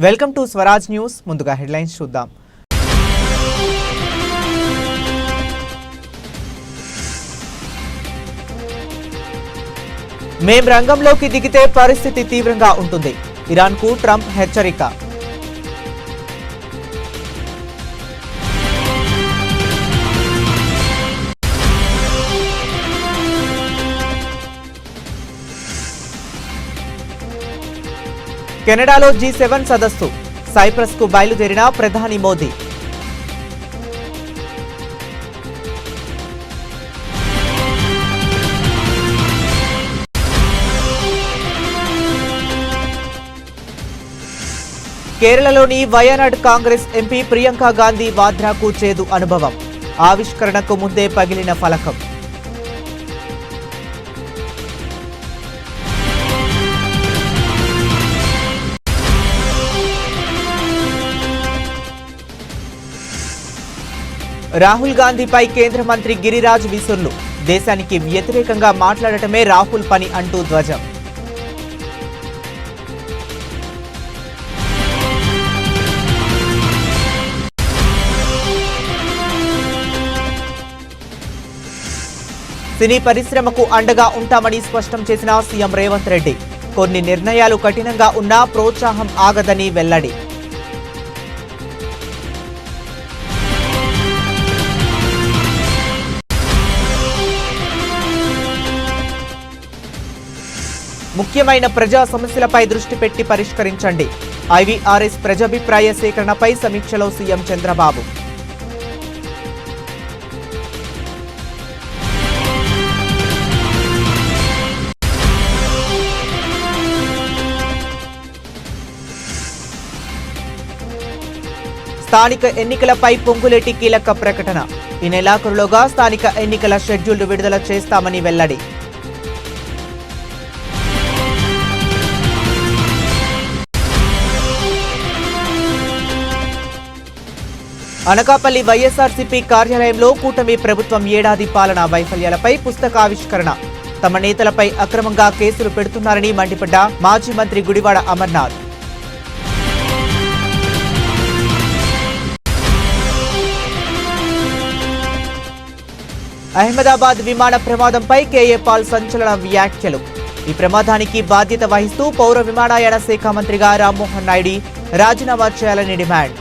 Welcome to Swaraj news. ముందుగా headlines చూద్దాం. మేం రంగంలోకి దిగితే పరిస్థితి తీవ్రంగా ఉంటుంది. ఇరాన్కు ట్రంప్ హెచ్చరిక. కెనడాలో G7 సదస్సు. సైప్రస్కు బయలుదేరిన ప్రధాని మోదీ. కేరళలోని వయనాడ్ కాంగ్రెస్ ఎంపీ ప్రియాంక గాంధీ వాద్రాకు చేదు అనుభవం. ఆవిష్కరణకు ముందే పగిలిన ఫలకం. రాహుల్ గాంధీపై కేంద్ర మంత్రి గిరిరాజ్ విసుర్లు. దేశానికి వ్యతిరేకంగా మాట్లాడటమే రాహుల్ పని అంటూ ధ్వజం. సినీ పరిశ్రమకు అండగా ఉంటామని స్పష్టం చేసిన సీఎం రేవంత్ రెడ్డి. కొన్ని నిర్ణయాలు కఠినంగా ఉన్నా ప్రోత్సాహం ఆగదని వెల్లడి. ముఖ్యమైన ప్రజా సమస్యలపై దృష్టి పెట్టి పరిష్కరించండి. IVRS ప్రజాభిప్రాయ సేకరణపై సమీక్షలో సీఎం చంద్రబాబు. స్థానిక ఎన్నికలపై పొంగులేటి కీలక ప్రకటన. ఈ నెలాఖరులోగా స్థానిక ఎన్నికల షెడ్యూల్ విడుదల చేస్తామని వెల్లడి. అనకాపల్లి వైఎస్ఆర్సీపీ కార్యాలయంలో కూటమి ప్రభుత్వం ఏడాది పాలన వైఫల్యాలపై పుస్తకావిష్కరణ. తమ నేతలపై అక్రమంగా కేసులు పెడుతున్నారని మండిపడ్డ మాజీ మంత్రి గుడివాడ అమర్నాథ్. అహ్మదాబాద్ విమాన ప్రమాదంపై కేఏ పాల్ సంచలన వ్యాఖ్యలు. ఈ ప్రమాదానికి బాధ్యత వహిస్తూ పౌర విమానయాన శాఖ మంత్రిగా రామ్మోహన్ నాయుడు రాజీనామా చేయాలని డిమాండ్.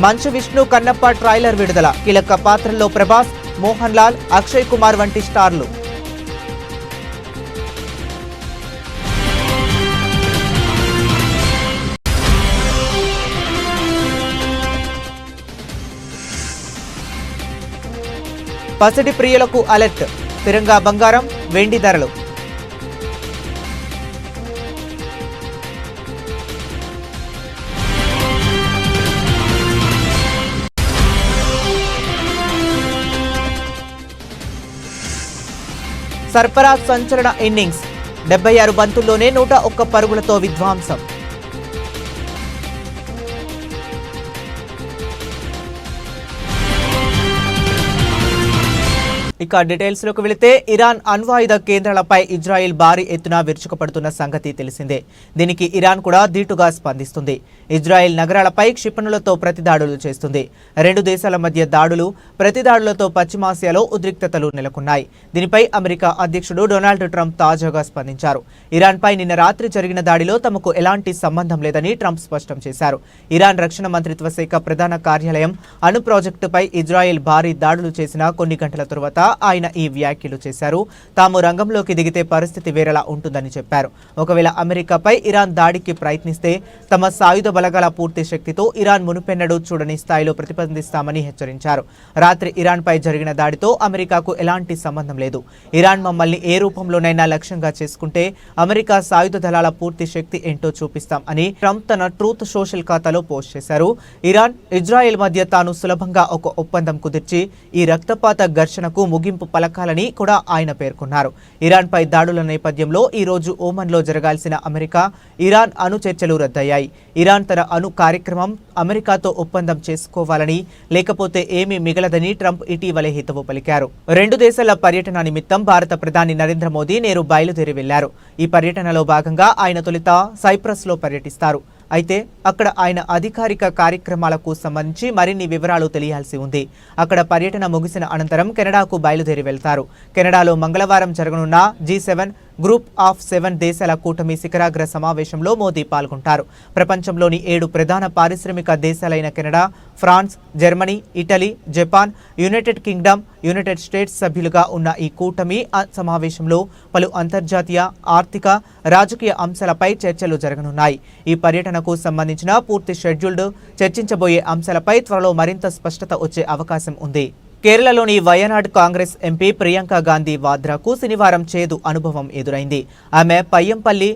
మంచు విష్ణు కన్నప్ప ట్రైలర్ విడుదల. కీలక పాత్రల్లో ప్రభాస్, మోహన్ లాల్, అక్షయ్ కుమార్ వంటి స్టార్లు. పసిడి ప్రియులకు అలర్ట్. స్థిరంగా బంగారం, వెండి ధరలు. సర్ఫరాజ్ సంచలన ఇన్నింగ్స్. 76 బంతుల్లోనే 101 పరుగులతో విధ్వంసం. ఇక డీటెయిల్స్ లోకి వెళితే ఇరాన్ అణ్వాయుధ కేంద్రాలపై ఇజ్రాయెల్ భారీ ఎత్తున విరుచుకుపడుతున్న సంగతి తెలిసిందే. దీనికి ఇరాన్ కూడా ధీటుగా స్పందిస్తుంది. ఇజ్రాయెల్ నగరాలపై క్షిపణులతో ప్రతిదాడులు చేస్తుంది. రెండు దేశాల మధ్య దాడులు, ప్రతిదాడులతో పశ్చిమాసియాలో ఉద్రిక్తతలు నెలకొన్నాయి. దీనిపై అమెరికా అధ్యక్షుడు డొనాల్డ్ ట్రంప్ తాజాగా స్పందించారు. ఇరాన్పై నిన్న రాత్రి జరిగిన దాడిలో తమకు ఎలాంటి సంబంధం లేదని ట్రంప్ స్పష్టం చేశారు. ఇరాన్ రక్షణ మంత్రిత్వ శాఖ ప్రధాన కార్యాలయం అణు ప్రాజెక్టుపై ఇజ్రాయెల్ భారీ దాడులు చేసిన కొన్ని గంటల తరువాత ఆయన ఈ వ్యాఖ్యలు చేశారు. తాము రంగంలోకి దిగితే పరిస్థితి వేరేలా ఉంటుందని చెప్పారు. ఒకవేళ అమెరికాపై ఇరాన్ దాడికి ప్రయత్నిస్తే తమ సాయుధ బలగాల పూర్తి శక్తితో ఇరాన్ మునుపెన్నడూ చూడని స్థాయిలో ప్రతిబంధిస్తామని హెచ్చరించారు. రాత్రి ఇరాన్పై జరిగిన దాడితో అమెరికాకు ఎలాంటి సంబంధం లేదు. ఇరాన్ మమ్మల్ని ఏ రూపంలోనైనా లక్ష్యంగా చేసుకుంటే అమెరికా సాయుధ దళాల పూర్తి శక్తి ఏంటో చూపిస్తాం అని ట్రంప్ తన ట్రూత్ సోషల్ ఖాతాలో పోస్ట్ చేశారు. ఇరాన్, ఇజ్రాయెల్ మధ్య తాను సులభంగా ఒక ఒప్పందం కుదిర్చి ఈ రక్తపాత ఘర్షణకు ముగింపు ముగింపు పలకాలని కూడా ఆయన పేర్కొన్నారు. ఇరాన్పై దాడుల నేపథ్యంలో ఈ రోజు ఓమన్లో జరగాల్సిన అమెరికా ఇరాన్ అణు చర్చలు రద్దయ్యాయి. ఇరాన్ తన అణు కార్యక్రమం అమెరికాతో ఒప్పందం చేసుకోవాలని, లేకపోతే ఏమీ మిగలదని ట్రంప్ ఇటీవలే హితవు పలికారు. రెండు దేశాల పర్యటన నిమిత్తం భారత ప్రధాని నరేంద్ర మోదీ నేరు బయలుదేరి వెళ్లారు. ఈ పర్యటనలో భాగంగా ఆయన తొలుత సైప్రస్లో పర్యటిస్తారు. అయితే అక్కడ ఆయన అధికారిక కార్యక్రమాలకు సంబంధించి మరిన్ని వివరాలు తెలియాల్సి ఉంది. అక్కడ పర్యటన ముగిసిన అనంతరం కెనడాకు బయలుదేరి వెళ్తారు. కెనడాలో మంగళవారం జరగనున్న G7 గ్రూప్ ఆఫ్ 7 దేశాల కూటమి శిఖరాగ్ర సమావేశంలో మోదీ పాల్గొంటారు. ప్రపంచంలోని 7 ప్రధాన పారిశ్రామిక దేశాలైన Canada, France, Germany, Italy, Japan, United Kingdom, United States సభ్యులుగా ఉన్న ఈ కూటమి సమావేశంలో పలు అంతర్జాతీయ, ఆర్థిక, రాజకీయ అంశాలపై చర్చలు జరగనున్నాయి. ఈ పర్యటనకు సంబంధించిన పూర్తి షెడ్యూల్డ్, చర్చించబోయే అంశాలపై త్వరలో మరింత స్పష్టత వచ్చే అవకాశం ఉంది. కేరళలోని వయనాడ్ కాంగ్రెస్ ఎంపీ ప్రియాంక గాంధీ వాద్రాకు శనివారం చేదు అనుభవం ఎదురైంది. ఆమె పయ్యంపల్లి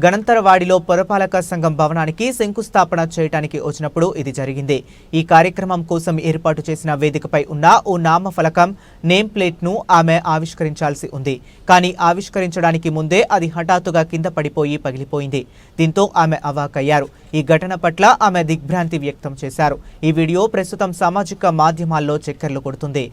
గణంతరవాడిలో పురపాలక సంఘం భవనానికి శంకుస్థాపన చేయడానికి వచ్చినప్పుడు ఇది జరిగింది. ఈ కార్యక్రమం కోసం ఏర్పాటు చేసిన వేదికపై ఉన్న ఓ నామఫలకం, నేమ్ ప్లేట్ను ఆమె ఆవిష్కరించాల్సి ఉంది. కానీ ఆవిష్కరించడానికి ముందే అది హఠాత్తుగా కింద పడిపోయి పగిలిపోయింది. దీంతో ఆమె అవాక్కయ్యారు. ఈ ఘటన పట్ల ఆమె దిగ్భ్రాంతి వ్యక్తం చేశారు. ఈ వీడియో ప్రస్తుతం సామాజిక మాధ్యమాల్లో చక్కర్లు కొడుతుంది.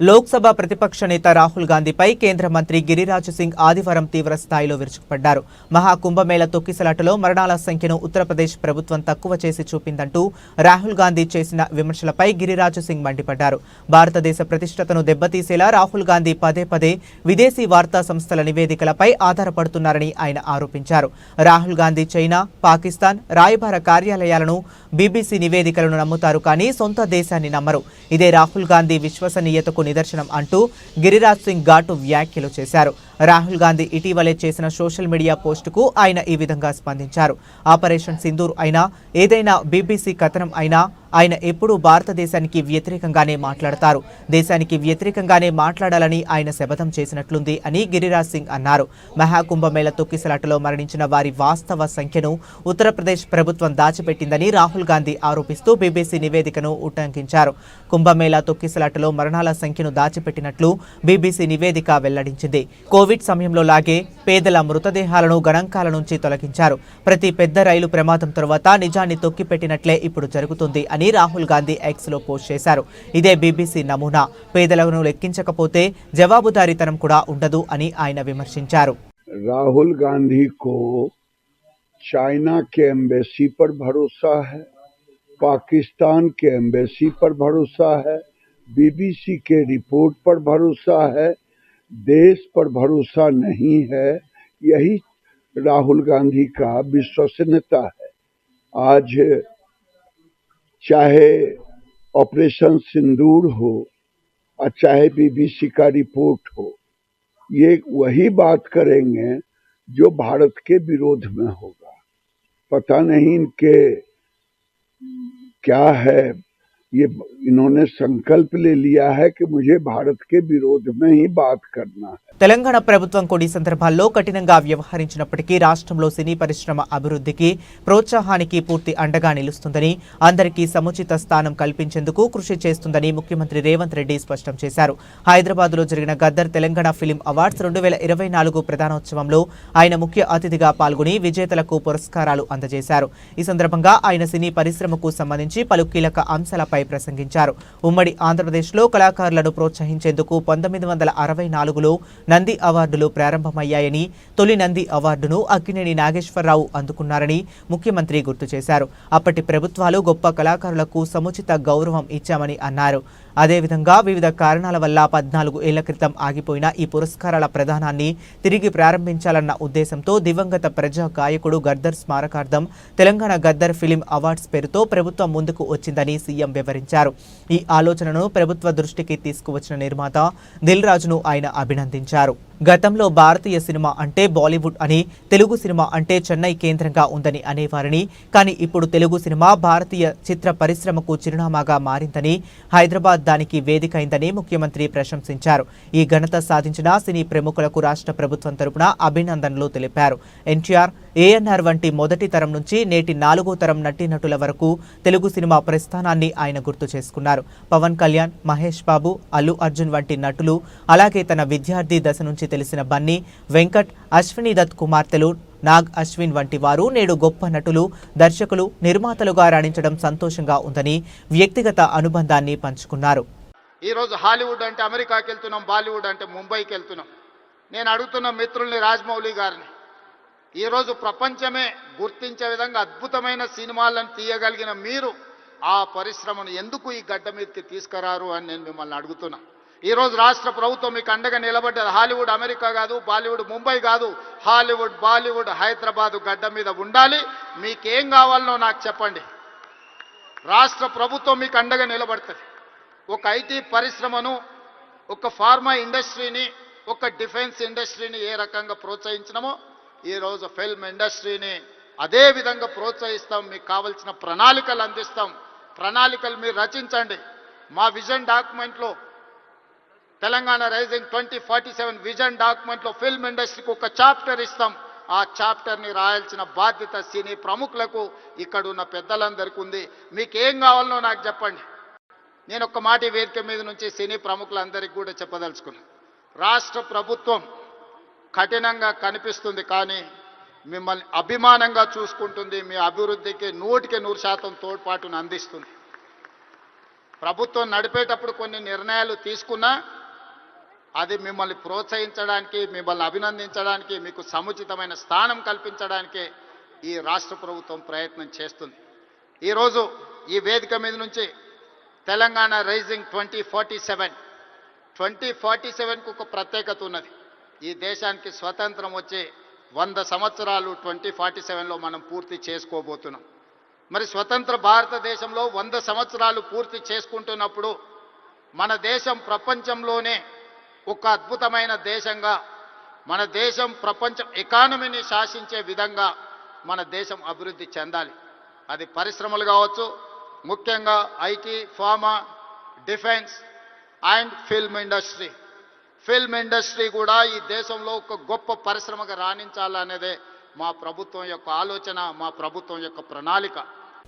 లోక్సభ ప్రతిపక్ష నేత రాహుల్ గాంధీపై కేంద్ర మంత్రి గిరిరాజ్ సింగ్ ఆదివారం తీవ్ర స్థాయిలో విరుచుకుపడ్డారు. మహాకుంభమేళ తొక్కిసలాటలో మరణాల సంఖ్యను ఉత్తరప్రదేశ్ ప్రభుత్వం తక్కువ చేసి చూపిందంటూ రాహుల్ గాంధీ చేసిన విమర్శలపై గిరిరాజ్ సింగ్ మండిపడ్డారు. భారతదేశ ప్రతిష్టతను దెబ్బతీసేలా రాహుల్ గాంధీ పదే పదే విదేశీ వార్తా సంస్థల నివేదికలపై ఆధారపడుతున్నారని ఆయన ఆరోపించారు. రాహుల్ గాంధీ చైనా, పాకిస్తాన్ రాయబార కార్యాలయాలను, బీబీసీ నివేదికలను నమ్ముతారు, కానీ సొంత దేశాన్ని నమ్మరు. ఇదే రాహుల్ గాంధీ విశ్వసనీయతకు నిదర్శనం అంటూ గిరిరాజ్ సింగ్ ఘాటు వ్యాఖ్యలు చేశారు. రాహుల్ గాంధీ ఇటీవలే చేసిన సోషల్ మీడియా పోస్టుకు ఆయన ఈ విధంగా స్పందించారు. ఆపరేషన్ సింధూర్ అయినా, ఏదైనా బీబీసీ కథనం అయినా ఆయన ఎప్పుడూ భారతదేశానికి వ్యతిరేకంగానే మాట్లాడతారు. దేశానికి వ్యతిరేకంగానే మాట్లాడాలని ఆయన శపథం చేసినట్లుంది అని గిరిరాజ్ సింగ్ అన్నారు. మహాకుంభమేళ తొక్కిసలాటలో మరణించిన వారి వాస్తవ సంఖ్యను ఉత్తరప్రదేశ్ ప్రభుత్వం దాచిపెట్టిందని రాహుల్ గాంధీ ఆరోపిస్తూ బీబీసీ నివేదికను ఉటంకించారు. కుంభమేళ తొక్కిసలాటలో మరణాల సంఖ్యను దాచిపెట్టినట్లు బీబీసీ నివేదిక వెల్లడించింది. కోవిడ్ సమయంలో లాగే పేదల మృతదేహాలను గణాంకాల నుంచి తొలగించారు. ప్రతి పెద్ద రైలు ప్రమాదం తర్వాత నిజాన్ని తొక్కిపెట్టినట్లే ఇప్పుడు జరుగుతుంది అని రాహుల్ గాంధీ ఎక్స్ లో పోస్ట్ చేశారు. ఇదే బీబీసీ నమూనా. పేదలను లెక్కించకపోతే జవాబుదారీతనం కూడా ఉండదు అని ఆయన విమర్శించారు. రాహుల్ గాంधी को चाइना के एम्बेसी पर भरोसा है, पाकिस्तान के एम्बेसी पर भरोसा है, बीबीसी के रिपोर्ट पर भरोसा है, देश पर भरोसा नहीं है। यही राहुल गांधी का विश्वसनीयता है। आज चाहे ऑपरेशन सिंदूर हो और चाहे बीबीसी का रिपोर्ट हो, ये वही बात करेंगे जो भारत के विरोध में होगा। पता नहीं इनके क्या है, ये इन्होंने संकल्प ले लिया है कि मुझे भारत के विरोध में ही बात करना है। తెలంగాణ ప్రభుత్వం కొన్ని సందర్భాల్లో కఠినంగా వ్యవహరించినప్పటికీ రాష్ట్రంలో సినీ పరిశ్రమ అభివృద్ధికి, ప్రోత్సాహానికి పూర్తి అండగా నిలుస్తుందని, అందరికీ సముచిత స్థానం కల్పించేందుకు కృషి చేస్తుందని ముఖ్యమంత్రి రేవంత్ రెడ్డి స్పష్టం చేశారు. హైదరాబాద్లో జరిగిన గద్దర్ తెలంగాణ ఫిలిం అవార్డ్స్ 2024 ప్రధానోత్సవంలో ఆయన ముఖ్య అతిథిగా పాల్గొని విజేతలకు పురస్కారాలు అందజేశారు. ఈ సందర్భంగా ఆయన సినీ పరిశ్రమకు సంబంధించి పలు కీలక అంశాలపై ప్రసంగించారు. ఉమ్మడి ఆంధ్రప్రదేశ్లో కళాకారులను ప్రోత్సహించేందుకు 1964లో నంది అవార్డులు ప్రారంభమయ్యాయని, తొలి నంది అవార్డును అక్కినేని నాగేశ్వరరావు అందుకున్నారని ముఖ్యమంత్రి గుర్తు చేశారు. అప్పటి ప్రభుత్వాలు గొప్ప కళాకారులకు సముచిత గౌరవం ఇచ్చామని అన్నారు. అదేవిధంగా వివిధ కారణాల వల్ల 14 ఏళ్ల క్రితం ఆగిపోయిన ఈ పురస్కారాల ప్రదానాన్ని తిరిగి ప్రారంభించాలన్న ఉద్దేశంతో దివంగత ప్రజా గాయకుడు గద్దర్ స్మారకార్థం తెలంగాణ గద్దర్ ఫిలిం అవార్డ్స్ పేరుతో ప్రభుత్వం ముందుకు వచ్చిందని సీఎం వివరించారు. ఈ ఆలోచనను ప్రభుత్వ దృష్టికి తీసుకువచ్చిన నిర్మాత దిల్ రాజును ఆయన అభినందించారు. గతంలో భారతీయ సినిమా అంటే బాలీవుడ్ అని, తెలుగు సినిమా అంటే చెన్నై కేంద్రంగా ఉందని అనేవారని, కానీ ఇప్పుడు తెలుగు సినిమా భారతీయ చిత్ర పరిశ్రమకు చిరునామాగా మారిందని, హైదరాబాద్ దానికి వేదిక అయిందని ముఖ్యమంత్రి ప్రశంసించారు. ఈ ఘనత సాధించిన సినీ ప్రముఖులకు రాష్ట్ర ప్రభుత్వం తరపున అభినందనలు తెలిపారు. ఎన్టీఆర్, ఏఎన్ఆర్ వంటి మొదటి తరం నుంచి నేటి 4వ తరం నటీనటుల వరకు తెలుగు సినిమా ప్రస్థానాన్ని ఆయన గుర్తు చేసుకున్నారు. పవన్ కళ్యాణ్, మహేష్ బాబు, అల్లు అర్జున్ వంటి నటులు, అలాగే తన విద్యార్థి దశ నుంచి తెలిసిన బన్నీ, వెంకట్, అశ్విని దత్ కుమార్తెలు నాగ్ అశ్విన్ వంటి వారు నేడు గొప్ప నటులు, దర్శకులు, నిర్మాతలుగా రాణించడం సంతోషంగా ఉందని వ్యక్తిగత అనుబంధాన్ని పంచుకున్నారు. ఈరోజు హాలీవుడ్ అంటే అమెరికాకి వెళ్తున్నాం, బాలీవుడ్ అంటే ముంబైకి వెళ్తున్నాం. నేను అడుగుతున్న మిత్రుల్ని, రాజమౌళి గారిని, ఈరోజు ప్రపంచమే గుర్తించే విధంగా అద్భుతమైన సినిమాలను తీయగలిగిన మీరు ఆ పరిశ్రమను ఎందుకు ఈ గడ్డ మీదకి తీసుకురారు అని నేను మిమ్మల్ని అడుగుతున్నా. ఈరోజు రాష్ట్ర ప్రభుత్వం మీకు అండగా నిలబడ్డది. హాలీవుడ్ అమెరికా కాదు, బాలీవుడ్ ముంబై కాదు, హాలీవుడ్, బాలీవుడ్ హైదరాబాదు గడ్డ మీద ఉండాలి. మీకేం కావాలనో నాకు చెప్పండి, రాష్ట్ర ప్రభుత్వం మీకు అండగా నిలబడుతుంది. ఒక ఐటీ పరిశ్రమను, ఒక ఫార్మా ఇండస్ట్రీని, ఒక డిఫెన్స్ ఇండస్ట్రీని ఏ రకంగా ప్రోత్సహించినామో ఈరోజు ఫిల్మ్ ఇండస్ట్రీని అదే విధంగా ప్రోత్సహిస్తాం. మీకు కావాల్సిన ప్రణాళికలు అందిస్తాం. ప్రణాళికలు మీరు రచించండి. మా విజన్ డాక్యుమెంట్లో, తెలంగాణ రైజింగ్ 2047 విజన్ డాక్యుమెంట్లో ఫిల్మ్ ఇండస్ట్రీకి ఒక చాప్టర్ ఇస్తాం. ఆ చాప్టర్ని రాయాల్సిన బాధ్యత సినీ ప్రముఖులకు, ఇక్కడ ఉన్న పెద్దలందరికీ ఉంది. మీకేం కావాలనో నాకు చెప్పండి. నేను ఒక్క మాట వేదిక మీద నుంచి సినీ ప్రముఖులందరికీ కూడా చెప్పదలుచుకున్నాను. రాష్ట్ర ప్రభుత్వం కఠినంగా కనిపిస్తుంది, కానీ మిమ్మల్ని అభిమానంగా చూసుకుంటుంది. మీ అభివృద్ధికి 100% తోడ్పాటును అందిస్తుంది. ప్రభుత్వం నడిపేటప్పుడు కొన్ని నిర్ణయాలు తీసుకున్నా అది మిమ్మల్ని ప్రోత్సహించడానికి, మిమ్మల్ని అభినందించడానికి, మీకు సముచితమైన స్థానం కల్పించడానికే ఈ రాష్ట్ర ప్రభుత్వం ప్రయత్నం చేస్తుంది. ఈరోజు ఈ వేదిక మీద నుంచి తెలంగాణ రైజింగ్ 2047కు ఒక ప్రత్యేకత ఉన్నది. ఈ దేశానికి స్వతంత్రం వచ్చే 100 సంవత్సరాలు 2047లో మనం పూర్తి చేసుకోబోతున్నాం. మరి స్వతంత్ర భారతదేశంలో 100 సంవత్సరాలు పూర్తి చేసుకుంటున్నప్పుడు మన దేశం ప్రపంచంలోనే ఒక అద్భుతమైన దేశంగా, మన దేశం ప్రపంచం ఎకానమీని శాసించే విధంగా మన దేశం అభివృద్ధి చెందాలి. అది పరిశ్రమలు కావచ్చు, ముఖ్యంగా IT, pharma, defence and film industry. Film industry కూడా ఈ దేశంలో ఒక గొప్ప పరిశ్రమగా రాణించాలనేదే మా ప్రభుత్వం యొక్క ఆలోచన, మా ప్రభుత్వం యొక్క ప్రణాళిక.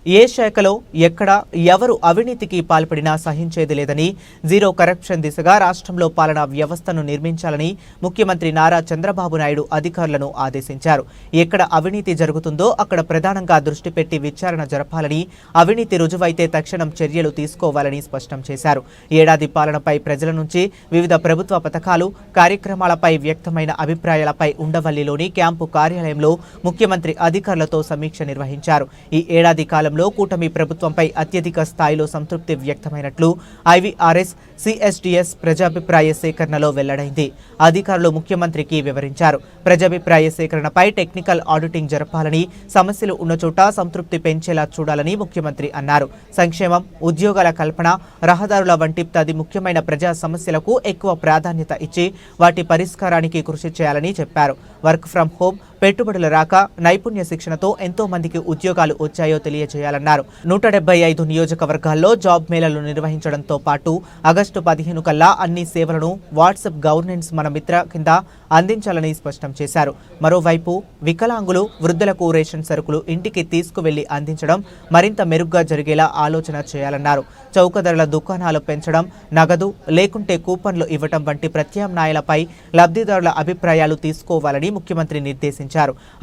ఏ శాఖలో ఎక్కడ ఎవరు అవినీతికి పాల్పడినా సహించేది లేదని, జీరో కరప్షన్ దిశగా రాష్ట్రంలో పాలనా వ్యవస్థను నిర్మించాలని ముఖ్యమంత్రి నారా చంద్రబాబు నాయుడు అధికారులను ఆదేశించారు. ఎక్కడ అవినీతి జరుగుతుందో అక్కడ ప్రధానంగా దృష్టి పెట్టి విచారణ జరపాలని, అవినీతి రుజువైతే తక్షణం చర్యలు తీసుకోవాలని స్పష్టం చేశారు. ఏడాది పాలనపై ప్రజల నుంచి వివిధ ప్రభుత్వ పథకాలు, కార్యక్రమాలపై వ్యక్తమైన అభిప్రాయాలపై ఉండవల్లిలోని క్యాంపు కార్యాలయంలో ముఖ్యమంత్రి అధికారులతో సమీక్ష నిర్వహించారు. ఈ ఏడాది కాలం కూటమి ప్రభుత్వంపై అత్యధిక స్థాయిలో సంతృప్తి వ్యక్తమైనట్లు ఐవీఆర్ఎస్ సిఎస్డిఎస్ ప్రజాభిప్రాయ సేకరణలో వెల్లడైంది. అధికారులు ముఖ్యమంత్రికి వివరించారు. ప్రజాభిప్రాయ సేకరణపై టెక్నికల్ ఆడిటింగ్ జరపాలని, సమస్యలు ఉన్న చోట సంతృప్తి పెంచేలా చూడాలని ముఖ్యమంత్రి అన్నారు. సంక్షేమం, ఉద్యోగాల కల్పన, రహదారుల వంటి 10 ముఖ్యమైన ప్రజా సమస్యలకు ఎక్కువ ప్రాధాన్యత ఇచ్చి వాటి పరిష్కారానికి కృషి చేయాలని చెప్పారు. వర్క్ ఫ్రం హోం, పెట్టుబడుల రాక, నైపుణ్య శిక్షణతో ఎంతో మందికి ఉద్యోగాలు వచ్చాయో తెలియజేయాలన్నారు. 175 నియోజకవర్గాల్లో జాబ్ మేళాలు నిర్వహించడంతో పాటు ఆగస్టు 15 కల్లా అన్ని సేవలను వాట్సాప్ గవర్నెన్స్ మన మిత్ర కింద అందించాలని స్పష్టం చేశారు. మరోవైపు వికలాంగులు, వృద్ధులకు రేషన్ సరుకులు ఇంటికి తీసుకువెళ్లి అందించడం మరింత మెరుగ్గా జరిగేలా ఆలోచన చేయాలన్నారు. చౌక ధరల దుకాణాలు పెంచడం, నగదు లేకుంటే కూపన్లు ఇవ్వడం వంటి ప్రత్యామ్నాయాలపై లబ్ధిదారుల అభిప్రాయాలు తీసుకోవాలని ముఖ్యమంత్రి నిర్దేశించారు.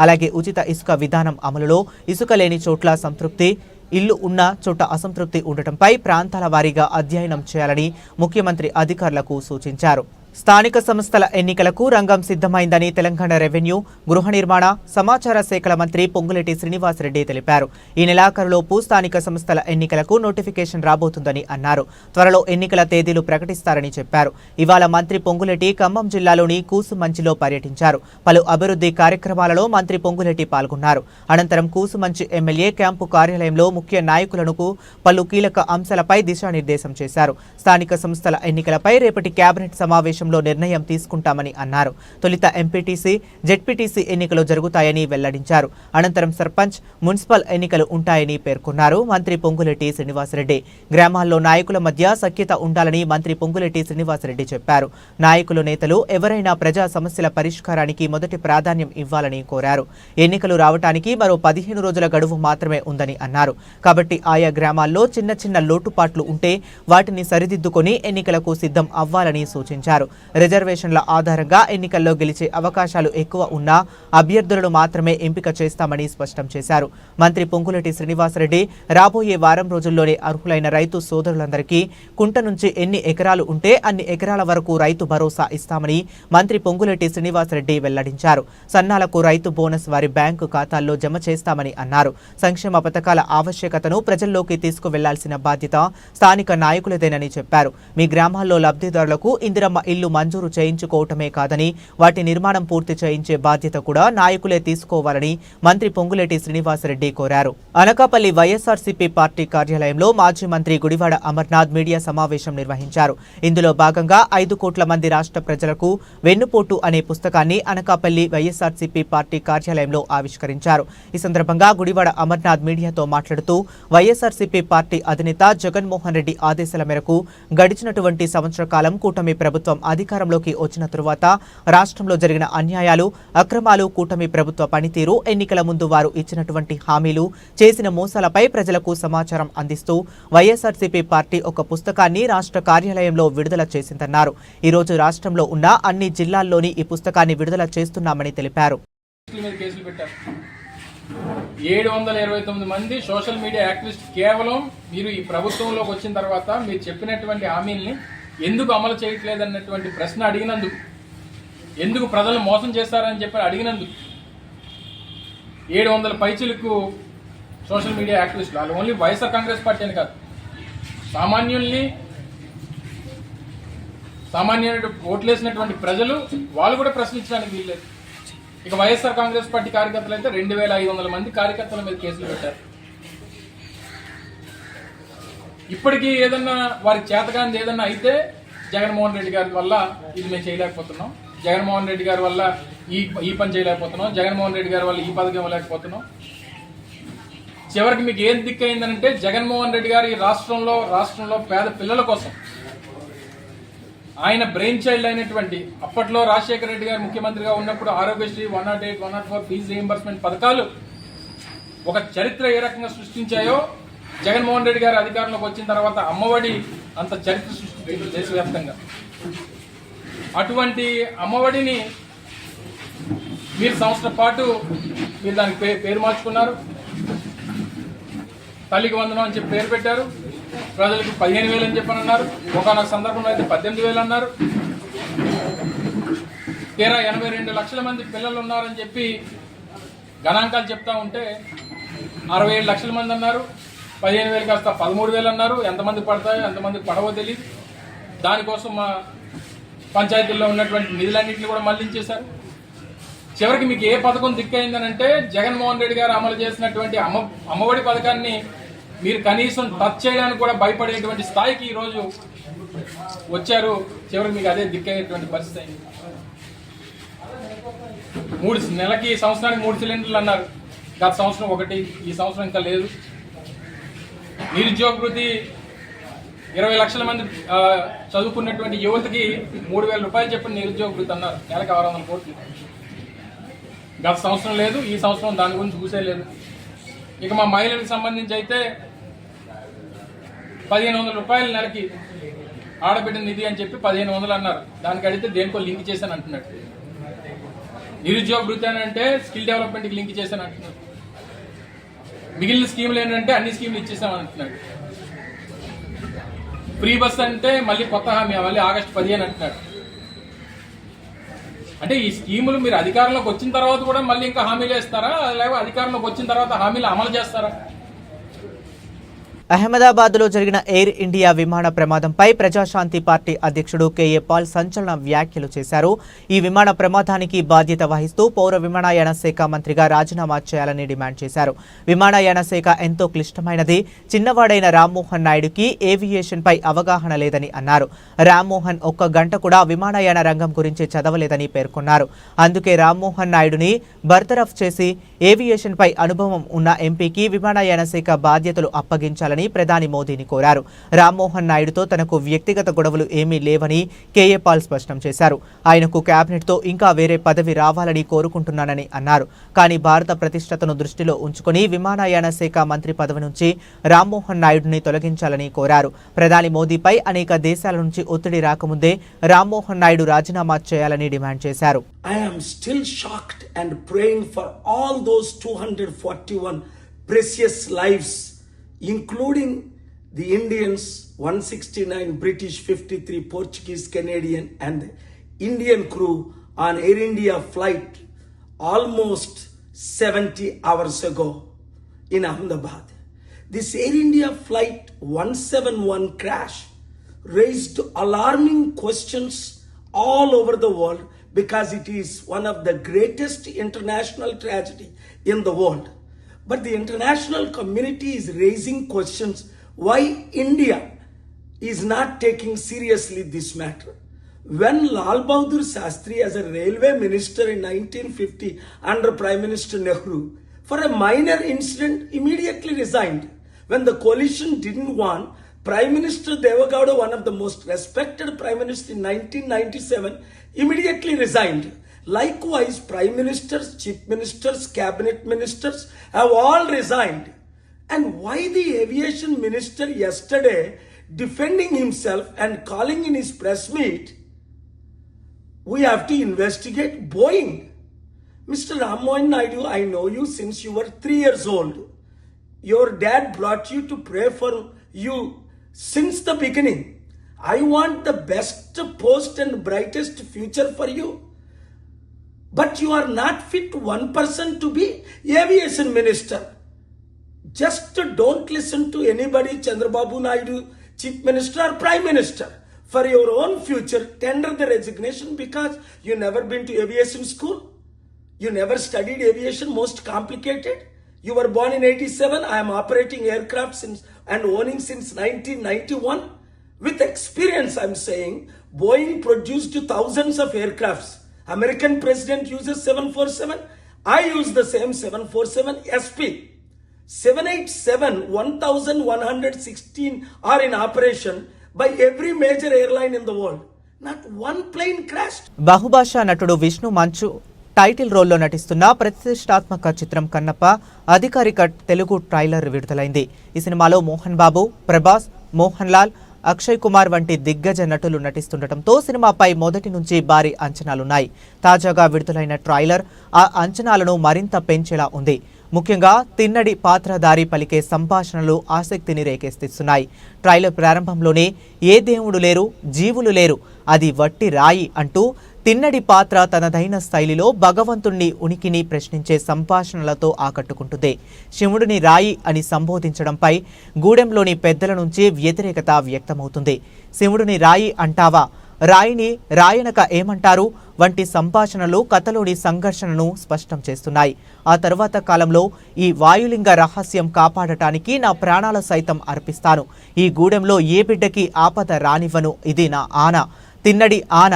అలాగే ఉచిత ఇసుక విధానం అమలులో ఇసుక లేని చోట్ల సంతృప్తి, ఇల్లు ఉన్న చోట అసంతృప్తి ఉండటంపై ప్రాంతాల వారీగా అధ్యయనం చేయాలని ముఖ్యమంత్రి అధికారులకు సూచించారు. స్థానిక సంస్థల ఎన్నికలకు రంగం సిద్ధమైందని తెలంగాణ రెవెన్యూ, గృహ నిర్మాణ, సమాచార శాఖల మంత్రి పొంగులేటి శ్రీనివాసరెడ్డి తెలిపారు. ఈ నెలాఖరులోపు స్థానిక సంస్థల ఎన్నికలకు నోటిఫికేషన్ రాబోతుందని అన్నారు. త్వరలో ఎన్నికల తేదీలు ప్రకటిస్తారని చెప్పారు. ఇవాళ మంత్రి పొంగులేటి ఖమ్మం జిల్లాలోని కూసుమంచిలో పర్యటించారు. పలు అభివృద్ధి కార్యక్రమాలలో మంత్రి పొంగులేటి పాల్గొన్నారు. అనంతరం కూసుమంచి ఎమ్మెల్యే క్యాంపు కార్యాలయంలో ముఖ్య నాయకులకు పలు కీలక అంశాలపై దిశానిర్దేశం చేశారు. స్థానిక సంస్థల ఎన్నికలపై రేపటి కేబినెట్ సమావేశం సమావేశంలో నిర్ణయం తీసుకుంటామని అన్నారు. తొలుత ఎంపీటీసీ, జెడ్పీటీసీ ఎన్నికలు జరుగుతాయని వెల్లడించారు. అనంతరం సర్పంచ్, మున్సిపల్ ఎన్నికలు ఉంటాయని పేర్కొన్నారు. మంత్రి పొంగులేటి శ్రీనివాసరెడ్డి గ్రామాల్లో నాయకుల మధ్య సఖ్యత ఉండాలని మంత్రి పొంగులేటి శ్రీనివాసరెడ్డి చెప్పారు. నాయకులు, నేతలు ఎవరైనా ప్రజా సమస్యల పరిష్కారానికి మొదటి ప్రాధాన్యం ఇవ్వాలని కోరారు. ఎన్నికలు రావటానికి మరో 15 రోజుల గడువు మాత్రమే ఉందని అన్నారు. కాబట్టి ఆయా గ్రామాల్లో చిన్న చిన్న లోటుపాట్లు ఉంటే వాటిని సరిదిద్దుకొని ఎన్నికలకు సిద్ధం అవ్వాలని సూచించారు. రిజర్వేషన్ల ఆధారంగా ఎన్నికల్లో గెలిచే అవకాశాలు ఎక్కువ ఉన్నా అభ్యర్థులను మాత్రమే ఎంపిక చేస్తామని స్పష్టం చేశారు. మంత్రి పొంగులేటి శ్రీనివాసరెడ్డి రాబోయే వారం రోజుల్లోనే అర్హులైన రైతు సోదరులందరికీ కుంట నుంచి ఎన్ని ఎకరాలు ఉంటే అన్ని ఎకరాల వరకు రైతు భరోసా ఇస్తామని మంత్రి పొంగులేటి శ్రీనివాసరెడ్డి వెల్లడించారు. సన్నాలకు రైతు బోనస్ వారి బ్యాంకు ఖాతాల్లో జమ చేస్తామని అన్నారు. సంక్షేమ పథకాల ఆవశ్యకతను ప్రజల్లోకి తీసుకువెళ్లాల్సిన బాధ్యత స్థానిక నాయకులదేనని చెప్పారు. మీ గ్రామాల్లో లబ్ధిదారులకు ఇందిరమ్మ ఇల్లు మంజూరు చేయించుకోవటమే కాదని వాటి నిర్మాణం పూర్తి చేయించే బాధ్యత కూడా నాయకులే తీసుకోవాలని మంత్రి పొంగులేటి శ్రీనివాసరెడ్డి కోరారు. అనకాపల్లి వైఎస్ఆర్సీపీ పార్టీ కార్యాలయంలో మాజీ మంత్రి గుడివాడ అమర్నాథ్ మీడియా సమావేశం నిర్వహించారు. ఇందులో భాగంగా 5 కోట్ల మంది రాష్ట్ర ప్రజలకు వెన్నుపోటు అనే పుస్తకాన్ని అనకాపల్లి వైఎస్ఆర్సీపీ పార్టీ కార్యాలయంలో ఆవిష్కరించారు. ఈ సందర్భంగా గుడివాడ అమర్నాథ్ మీడియాతో మాట్లాడుతూ వైఎస్ఆర్సీపీ పార్టీ అధినేత జగన్మోహన్ రెడ్డి ఆదేశాల మేరకు గడిచినటువంటి సంవత్సర కాలం కూటమి ప్రభుత్వం అధికారంలోకి వచ్చిన తరువాత రాష్ట్రంలో జరిగిన అన్యాయాలు, అక్రమాలు, కూటమి ప్రభుత్వ పనితీరు, ఎన్నికల ముందు వారు ఇచ్చినటువంటి హామీలు, చేసిన మోసాలపై ప్రజలకు సమాచారం అందిస్తూ వైఎస్ఆర్సీపీ పార్టీ ఒక పుస్తకాన్ని రాష్ట్ర కార్యాలయంలో విడుదల చేసిందన్నారు. ఈ రోజు రాష్ట్రంలో ఉన్న అన్ని జిల్లాల్లోని ఈ పుస్తకాన్ని విడుదల చేస్తున్నామని తెలిపారు. 729 మంది సోషల్ మీడియా యాక్టివిస్ట్ కేవలం మీరు ఈ ప్రభుత్వంలోకి వచ్చిన తర్వాత మీరు చెప్పినటువంటి హామీల్ని ఎందుకు అమలు చేయట్లేదన్నటువంటి ప్రశ్న అడిగినందుకు, ఎందుకు ప్రజలను మోసం చేస్తారని చెప్పి అడిగినందుకు 700 పైచిలకు సోషల్ మీడియా యాక్టివిస్టులు, వాళ్ళు ఓన్లీ వైఎస్ఆర్ కాంగ్రెస్ పార్టీ అని కాదు, సామాన్యులు ఓట్లేసినటువంటి ప్రజలు వాళ్ళు కూడా ప్రశ్నించడానికి వీల్లేదు. ఇక వైఎస్ఆర్ కాంగ్రెస్ పార్టీ కార్యకర్తలు అయితే 2500 మంది కార్యకర్తల మీద కేసులు పెట్టారు. ఇప్పటికీ ఏదన్నా వారికి చేతగాంది ఏదన్నా అయితే జగన్మోహన్ రెడ్డి గారి వల్ల ఇది మేము చేయలేకపోతున్నాం, జగన్మోహన్ రెడ్డి గారి వల్ల ఈ పని చేయలేకపోతున్నాం, జగన్మోహన్ రెడ్డి గారి వల్ల ఈ పథకం ఇవ్వలేకపోతున్నాం. చివరికి మీకు ఏం దిక్కయిందంటే జగన్మోహన్ రెడ్డి గారు ఈ రాష్ట్రంలో పేద పిల్లల కోసం ఆయన బ్రెయిన్ చైల్డ్ అయినటువంటి అప్పట్లో రాజశేఖర రెడ్డి గారు ముఖ్యమంత్రిగా ఉన్నప్పుడు ఆరోగ్యశ్రీ 108, 104 ఫీజు రీయింబర్స్మెంట్ పథకాలు ఒక చరిత్ర ఏ రకంగా సృష్టించాయో జగన్మోహన్ రెడ్డి గారు అధికారంలోకి వచ్చిన తర్వాత అమ్మఒడి అంత చరిత్ర సృష్టించింది దేశవ్యాప్తంగా. అటువంటి అమ్మఒడిని మీరు సంవత్సరం పాటు మీరు దానికి పేరు మార్చుకున్నారు, తల్లికి వందనం అని చెప్పి పేరు పెట్టారు. ప్రజలకు 15,000 అని చెప్పని అన్నారు, ఒకనొక సందర్భంలో అయితే 18,000 అన్నారు. తీరా 82 లక్షల మంది పిల్లలు ఉన్నారని చెప్పి గణాంకాలు చెప్తా ఉంటే 67 లక్షల మంది అన్నారు, 15,000 కాస్త 13,000 అన్నారు. ఎంతమంది పడతాయో ఎంతమంది పడవో తెలియదు. దానికోసం మా పంచాయతీల్లో ఉన్నటువంటి నిధులన్నింటినీ కూడా మళ్లించేశారు. చివరికి మీకు ఏ పథకం దిక్కైందనంటే జగన్మోహన్ రెడ్డి గారు అమలు చేసినటువంటి అమ్మఒడి పథకాన్ని మీరు కనీసం టచ్ చేయడానికి కూడా భయపడేటువంటి స్థాయికి ఈరోజు వచ్చారు. చివరికి మీకు అదే దిక్కయ్యేటువంటి పరిస్థితి అయింది. 3 నెలకి సంవత్సరానికి 3 సిలిండర్లు అన్నారు, గత సంవత్సరం 1, ఈ సంవత్సరం ఇంకా లేదు. నిరుద్యోగ వృత్తి 20 లక్షల మంది చదువుకున్నటువంటి యువతకి 3,000 రూపాయలు చెప్పిన నిరుద్యోగ వృత్తి అన్నారు, నెలకు 600 కోట్లు. గత సంవత్సరం లేదు, ఈ సంవత్సరం దాని గురించి చూసే లేదు. ఇక మా మహిళలకు సంబంధించి అయితే 1,500 రూపాయలు నెలకి ఆడబిడ్డ నిధి అని చెప్పి 1,500 అన్నారు. దానికి అడిగితే దేనికో లింక్ చేశాను అంటున్నాడు. నిరుద్యోగ వృత్తి అని అంటే స్కిల్ డెవలప్మెంట్కి లింక్ చేశాను అంటున్నాడు. మిగిలిన స్కీములు ఏంటంటే అన్ని స్కీములు ఇచ్చేసామని అంటున్నాడు. ఫ్రీ బస్ అంటే మళ్ళీ కొత్త హామీ, మళ్ళీ ఆగస్టు 15 అంటున్నాడు. అంటే ఈ స్కీములు మీరు అధికారంలోకి వచ్చిన తర్వాత కూడా మళ్ళీ ఇంకా హామీలు వేస్తారా, లేకపోతే అధికారంలోకి వచ్చిన తర్వాత హామీలు అమలు చేస్తారా? అహ్మదాబాద్లో జరిగిన ఎయిర్ ఇండియా విమాన ప్రమాదంపై ప్రజాశాంతి పార్టీ అధ్యక్షుడు కేఏ పాల్ సంచలన వ్యాఖ్యలు చేశారు. ఈ విమాన ప్రమాదానికి బాధ్యత వహిస్తూ పౌర విమానయాన శాఖ మంత్రిగా రాజీనామా చేయాలని డిమాండ్ చేశారు. విమానయాన శాఖ ఎంతో క్లిష్టమైనది. చిన్నవాడైన రామ్మోహన్ నాయుడుకి ఏవియేషన్పై అవగాహన లేదని అన్నారు. రామ్మోహన్ ఒక్క గంట కూడా విమానయాన రంగం గురించి చదవలేదని పేర్కొన్నారు. అందుకే రామ్మోహన్ నాయుడుని బర్తరఫ్ చేసి ఏవియేషన్పై అనుభవం ఉన్న ఎంపీకి విమానయాన శాఖ బాధ్యతలు అప్పగించాలని ప్రధాని మోదీని కోరారు. రామ్మోహన్ నాయుడుతో తనకు వ్యక్తిగత గొడవలు ఏమీ లేవని కేఏ పాల్ స్పష్టం చేశారు. ఆయనకు కేబినెట్తో ఇంకా వేరే పదవి రావాలని కోరుకుంటున్నానని అన్నారు. కానీ భారత ప్రతిష్టతను దృష్టిలో ఉంచుకొని విమానయాన శాఖ మంత్రి పదవి నుంచి రామ్మోహన్ నాయుడుని తొలగించాలని కోరారు. ప్రధాని మోదీపై అనేక దేశాల నుంచి ఒత్తిడి రాకముందే రామ్మోహన్ నాయుడు రాజీనామా చేయాలని డిమాండ్ చేశారు. I am still shocked and praying for all those 241 precious lives, including the Indians, 169 British, 53 Portuguese, Canadian and the Indian crew on Air India flight almost 70 hours ago in Ahmedabad. This Air India flight 171 crash raised alarming questions all over the world because it is one of the greatest international tragedy in the world. But the international community is raising questions why India is not taking seriously this matter. When Lal Bahadur Shastri as a railway minister in 1950 under Prime Minister Nehru, for a minor incident immediately resigned. When the coalition didn't want, Prime Minister Devagowda, one of the most respected Prime Minister in 1997, immediately resigned. Likewise, Prime Ministers, Chief Ministers, Cabinet Ministers have all resigned. And why the Aviation Minister yesterday defending himself and calling in his press meet, we have to investigate Boeing. Mr. Rammohan Naidu, I know you since you were 3 years old. Your dad brought you to pray for you since the beginning. I want the best post and brightest future for you. But you are not fit 1% to be aviation minister. Just don't listen to anybody, Chandrababu Naidu, Chief Minister or Prime Minister. For your own future, tender the resignation because you never been to aviation school. You never studied aviation, most complicated. You were born in 87. I am operating aircraft since and owning since 1991. With experience, I'm saying, Boeing produced thousands of aircrafts. American president uses 747. I use the same 747 SP. 787, 1116 are in operation by every major airline in the world. Not one plane crashed. బహుభాషా నటుడు విష్ణు మంచు title రోల్లో నటిస్తున్న ప్రతిష్టాత్మక చిత్రం కన్నప్ప అధికారిక Telugu trailer విడుదలైంది. ఈ సినిమాలో మోహన్ బాబు, ప్రభాస్, మోహన్ లాల్, అక్షయ్ కుమార్ వంటి దిగ్గజ నటులు నటిస్తుండటంతో సినిమాపై మొదటి నుంచి భారీ అంచనాలున్నాయి. తాజాగా విడుదలైన ట్రైలర్ ఆ అంచనాలను మరింత పెంచేలా ఉంది. ముఖ్యంగా తిన్నడి పాత్రధారి పలికే సంభాషణలు ఆసక్తిని రేకెత్తిస్తున్నాయి. ట్రైలర్ ప్రారంభంలోనే ఏ దేవుడు లేరు, జీవులు లేరు, అది వట్టి రాయి అంటూ తిన్నడి పాత్ర తనదైన శైలిలో భగవంతుణ్ణి ఉనికిని ప్రశ్నించే సంభాషణలతో ఆకట్టుకుంటుంది. శివుడిని రాయి అని సంబోధించడంపై గూడెంలోని పెద్దల నుంచి వ్యతిరేకత వ్యక్తమవుతుంది. శివుడిని రాయి అంటావా, రాయిని రాయనక ఏమంటారు వంటి సంభాషణలు కథలోని సంఘర్షణను స్పష్టం చేస్తున్నాయి. ఆ తరువాత కాలంలో ఈ వాయులింగ రహస్యం కాపాడటానికి నా ప్రాణాలు సైతం అర్పిస్తాను. ఈ గూడెంలో ఏ బిడ్డకి ఆపద రానివ్వను, ఇది నా ఆన, తిన్నడి ఆన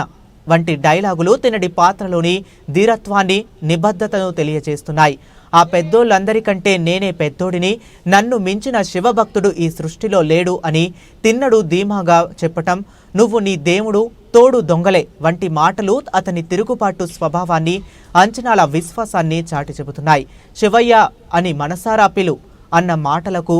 వంటి డైలాగులు తిన్నడి పాత్రలోని ధీరత్వాన్ని, నిబద్ధతను తెలియజేస్తున్నాయి. ఆ పెద్దోళ్ళందరికంటే నేనే పెద్దోడిని, నన్ను మించిన శివభక్తుడు ఈ సృష్టిలో లేడు అని తిన్నడు ధీమాగా చెప్పటం, నువ్వు నీ దేవుడు తోడు దొంగలే వంటి మాటలు అతని తిరుగుబాటు స్వభావాన్ని, అంచనాల విశ్వాసాన్ని చాటి చెబుతున్నాయి. శివయ్య అని మనసారా పిలు అన్న మాటలకు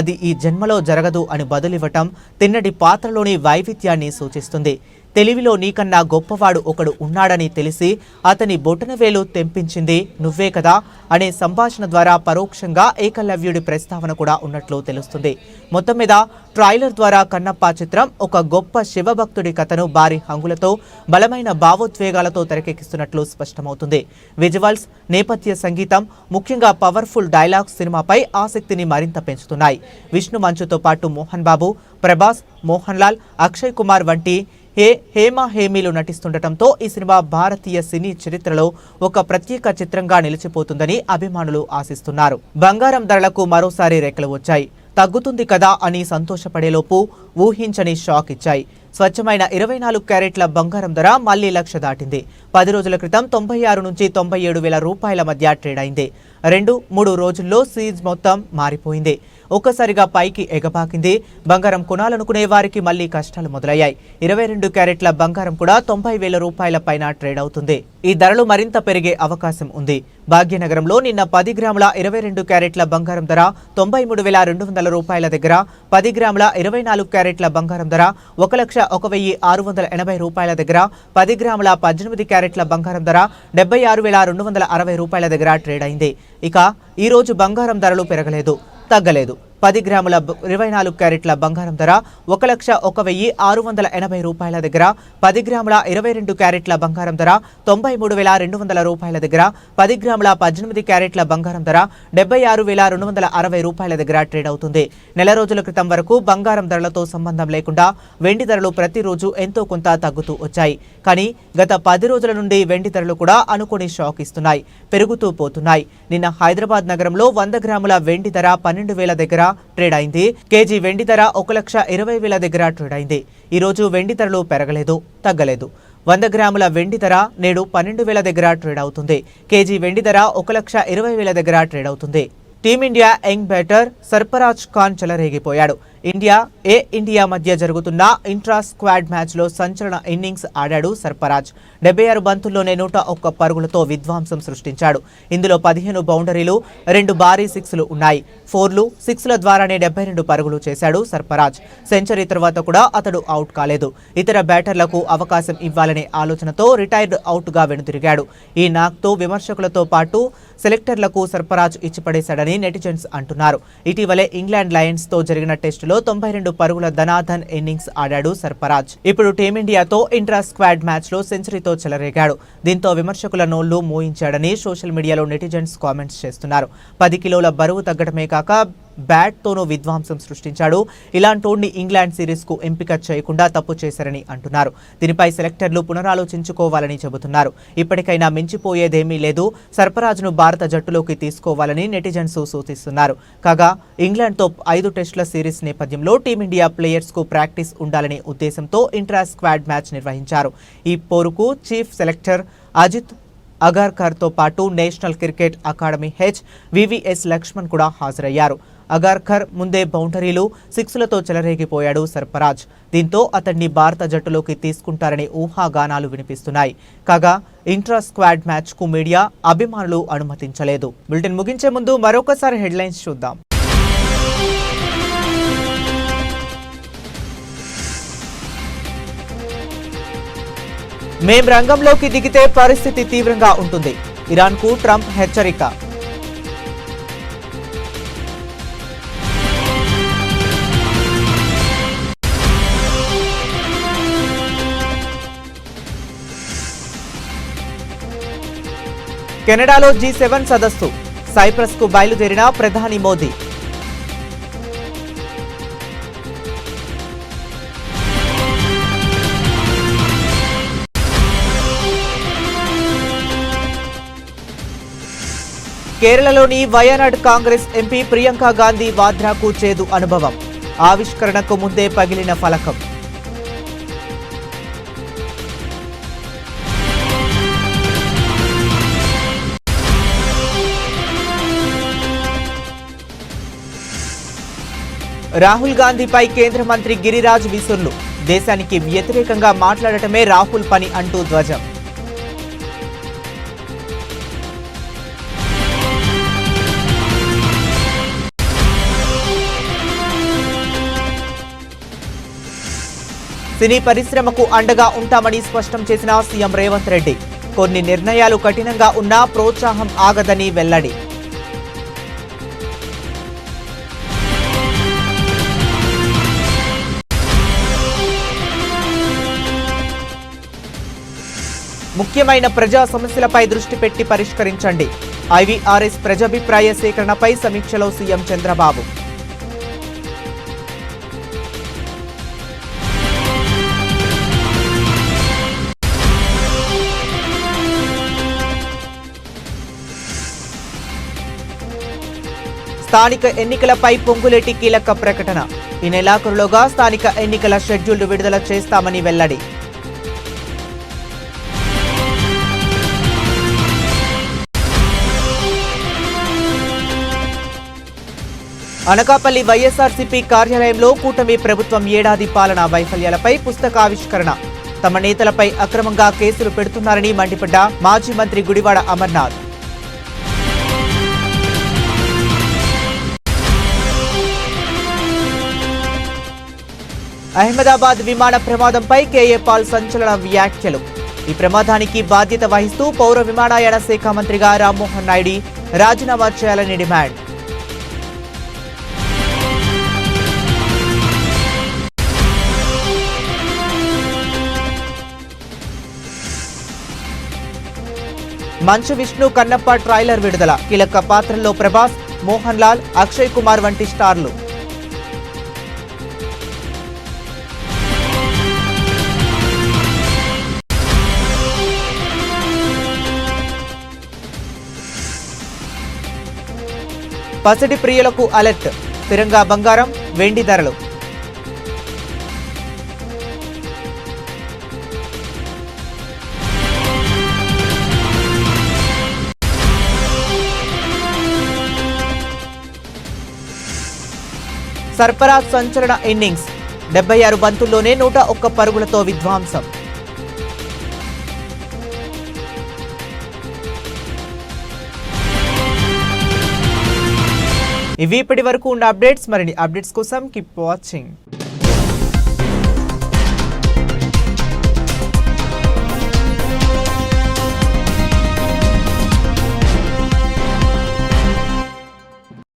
అది ఈ జన్మలో జరగదు అని బదులివ్వటం తిన్నడి పాత్రలోని వైవిధ్యాన్ని సూచిస్తుంది. తెలివిలో నీకన్నా గొప్పవాడు ఒకడు ఉన్నాడని తెలిసి అతని బొటనవేలు తెంపించింది నువ్వే కదా అనే సంభాషణ ద్వారా పరోక్షంగా ఏకలవ్యుడి ప్రస్తావన కూడా ఉన్నట్లు తెలుస్తుంది. మొత్తం మీద ట్రైలర్ ద్వారా కన్నప్ప చిత్రం ఒక గొప్ప శివభక్తుడి కథను భారీ హంగులతో బలమైన భావోద్వేగాలతో తెరకెక్కిస్తున్నట్లు స్పష్టమవుతుంది. విజువల్స్, నేపథ్య సంగీతం, ముఖ్యంగా పవర్ఫుల్ డైలాగ్స్ సినిమాపై ఆసక్తిని మరింత పెంచుతున్నాయి. విష్ణు మంచుతో పాటు మోహన్ బాబు, ప్రభాస్, మోహన్ లాల్, అక్షయ్ కుమార్ వంటి హేమ హేమీలు నటిస్తుండటంతో ఈ సినిమా భారతీయ సినీ చరిత్రలో ఒక ప్రత్యేక చిత్రంగా నిలిచిపోతుందని అభిమానులు ఆశిస్తున్నారు. బంగారం ధరలకు మరోసారి రెక్కలు వచ్చాయి. తగ్గుతుంది కదా అని సంతోషపడేలోపు ఊహించని షాక్ ఇచ్చాయి. స్వచ్ఛమైన 24 క్యారెట్ల బంగారం ధర మళ్లీ 1,00,000 దాటింది. 10 రోజుల క్రితం 96 నుంచి 97 వేల రూపాయల మధ్య ట్రేడ్ అయింది. 2-3 రోజుల్లో సీజ్ మొత్తం మారిపోయింది. ఒక్కసారిగా పైకి ఎగబాకింది. బంగారం కొనాలనుకునే వారికి మళ్లీ కష్టాలు మొదలయ్యాయి. 22 క్యారెట్ల బంగారం కూడా 90,000 రూపాయల పైన ట్రేడ్ అవుతుంది. ఈ ధరలు మరింత పెరిగే అవకాశం ఉంది. భాగ్యనగరంలో నిన్న 10 గ్రాముల 22 క్యారెట్ల బంగారం ధర 93,200 రూపాయల దగ్గర, 10 గ్రాముల 24 క్యారెట్ల బంగారం ధర 1,01,680 రూపాయల దగ్గర, 10 గ్రాముల 18 క్యారెట్ల బంగారం ధర 76,260 రూపాయల దగ్గర ట్రేడ్ అయింది. ఇక ఈ రోజు బంగారం ధరలు పెరగలేదు, తగ్గలేదు. 10 గ్రాముల 24 క్యారెట్ల బంగారం ధర 1,01,680 రూపాయల దగ్గర, 10 గ్రాముల 22 క్యారెట్ల బంగారం ధర 93,200 రూపాయల దగ్గర, 10 గ్రాముల 18 క్యారెట్ల బంగారం ధర 76,260 రూపాయల దగ్గర ట్రేడ్ అవుతుంది. నెల రోజుల క్రితం వరకు బంగారం ధరలతో సంబంధం లేకుండా వెండి ధరలు ప్రతిరోజు ఎంతో కొంత తగ్గుతూ వచ్చాయి. కానీ గత 10 రోజుల నుండి వెండి ధరలు కూడా అనుకోని షాక్ ఇస్తున్నాయి, పెరుగుతూ పోతున్నాయి. నిన్న హైదరాబాద్ నగరంలో 100 గ్రాముల వెండి ధర 12,000 దగ్గర ట్రేడ్ అయింది. కేజీ వెండి ధర 1,20,000 దగ్గర ట్రేడ్ అయింది. ఈ రోజు వెండి ధరలు పెరగలేదు, తగ్గలేదు. 100 గ్రాముల వెండి ధర నేడు 12,000 దగ్గర ట్రేడ్ అవుతుంది. కేజీ వెండి ధర 1,20,000 దగ్గర ట్రేడ్ అవుతుంది. Team India young batter Sarfaraz Khan చెలరేగిపోయాడు. ఇండియా మధ్య జరుగుతున్న ఇంట్రా స్క్వాడ్ మ్యాచ్లో సంచలన ఇన్నింగ్స్ ఆడాడు సర్ఫరాజ్. 76 బంతుల్లోనే 101 పరుగులతో విధ్వంసం సృష్టించాడు. ఇందులో 15 బౌండరీలు, 2 భారీ సిక్స్లు ఉన్నాయి. 4లు, 6ల ద్వారానే 72 పరుగులు చేశాడు సర్ఫరాజ్. సెంచరీ తర్వాత కూడా అతడు అవుట్ కాలేదు. ఇతర బ్యాటర్లకు అవకాశం ఇవ్వాలనే ఆలోచనతో రిటైర్డ్ అవుట్గా వెనుతిరిగాడు. ఈ నాక్తో విమర్శకులతో పాటు సెలెక్టర్లకు సర్ఫరాజ్ ఇచ్చిపడేశాడని నెటిజన్స్ అంటున్నారు. ఇటీవలే ఇంగ్లాండ్ లయన్స్తో జరిగిన టెస్టులో 92 పరుగుల ధనాధన్ ఇన్నింగ్స్ ఆడాడు సర్ఫరాజ్. ఇప్పుడు టీమిండియాతో ఇంట్రా స్క్వాడ్ మ్యాచ్లో సెంచరీతో చెలరేగాడు. దీంతో విమర్శకుల నోళ్లు మూయించాడని సోషల్ మీడియాలో నెటిజన్స్ కామెంట్స్ చేస్తున్నారు. 10 కిలోల బరువు తగ్గడమే కాక బ్యాట్తోనూ విధ్వంసం సృష్టించాడు. ఇలాంటోడ్ని ఇంగ్లాండ్ సిరీస్కు ఎంపిక చేయకుండా తప్పు చేశారని అంటున్నారు. దీనిపై సెలెక్టర్లు పునరాలోచించుకోవాలని చెబుతున్నారు. ఇప్పటికైనా మించిపోయేదేమీ లేదు, సర్ఫరాజ్ను భారత జట్టులోకి తీసుకోవాలని నెటిజన్స్ సూచిస్తున్నారు. కాగా ఇంగ్లాండ్తో 5 టెస్టుల సిరీస్ నేపథ్యంలో టీమిండియా ప్లేయర్స్కు ప్రాక్టీస్ ఉండాలనే ఉద్దేశంతో ఇంట్రా స్క్వాడ్ మ్యాచ్ నిర్వహించారు. ఈ పోరుకు చీఫ్ సెలెక్టర్ అజిత్ అగార్కర్తో పాటు national cricket academy VVS Laxman కూడా హాజరయ్యారు. అగార్కర్ ముందే బౌండరీలు, 6లతో చెలరేగిపోయాడు సర్ఫరాజ్. దీంతో అతన్ని భారత జట్టులోకి తీసుకుంటారనే ఊహాగానాలు వినిపిస్తున్నాయి. కాగా ఇంట్రా స్క్వాడ్ మ్యాచ్కు మీడియా, అభిమానులు అనుమతించలేదు. బులెటిన్ ముగించే ముందు మరొకసారి హెడ్లైన్స్ చూద్దాం. మేం రంగంలోకి దిగితే పరిస్థితి తీవ్రంగా ఉంటుంది. ఇరాన్కు ట్రంప్ హెచ్చరిక. కెనడాలో G7 సదస్సు, సైప్రస్కు బయలుదేరిన ప్రధాని మోదీ. కేరళలోని వయనాడ్ కాంగ్రెస్ ఎంపీ ప్రియాంక గాంధీ వాద్రాకు చేదు అనుభవం. ఆవిష్కరణకు ముందే పగిలిన ఫలకం. రాహుల్ గాంధీపై కేంద్ర మంత్రి గిరిరాజ్ విసుర్లు. దేశానికి వ్యతిరేకంగా మాట్లాడటమే రాహుల్ పని అంటూ ధ్వజం. సినీ పరిశ్రమకు అండగా ఉంటామని స్పష్టం చేసిన సీఎం రేవంత్ రెడ్డి. కొన్ని నిర్ణయాలు కఠినంగా ఉన్నా ప్రోత్సాహం ఆగదని వెల్లడి. ముఖ్యమైన ప్రజా సమస్యలపై దృష్టి పెట్టి పరిష్కరించండి. ఐవీఆర్ఎస్ ప్రజాభిప్రాయ సేకరణపై సమీక్షలో సీఎం చంద్రబాబు. స్థానిక ఎన్నికలపై పొంగులేటి కీలక ప్రకటన. ఈ నెలాఖరులోగా స్థానిక ఎన్నికల షెడ్యూల్ విడుదల చేస్తామని వెల్లడి. అనకాపల్లి వైఎస్ఆర్సీపీ కార్యాలయంలో కూటమి ప్రభుత్వం ఏడాది పాలనా వైఫల్యాలపై పుస్తకావిష్కరణ. తమ నేతలపై అక్రమంగా కేసులు పెడుతున్నారని మండిపడ్డ మాజీ మంత్రి గుడివాడ అమర్నాథ్. అహ్మదాబాద్ విమాన ప్రమాదంపై కేఏ పాల్ సంచలన వ్యాఖ్యలు. ఈ ప్రమాదానికి బాధ్యత వహిస్తూ పౌర విమానయాన శాఖ మంత్రిగా రామ్మోహన్ నాయుడు రాజీనామా చేయాలని డిమాండ్. మంచు విష్ణు కన్నప్ప ట్రైలర్ విడుదల. కీలక పాత్రల్లో ప్రభాస్, మోహన్ లాల్, అక్షయ్ కుమార్ వంటి స్టార్లు. పసిడి ప్రియులకు అలర్ట్. స్థిరంగా బంగారం, వెండి ధరలు. సర్ఫరాజ్ సంచలన ఇన్నింగ్స్. 76 బంతుల్లోనే 101 పరుగులతో విధ్వంసం. ఇవి ఇప్పటి వరకు ఉన్న అప్డేట్స్. మరిన్ని అప్డేట్స్ కోసం కీప్ వాచింగ్.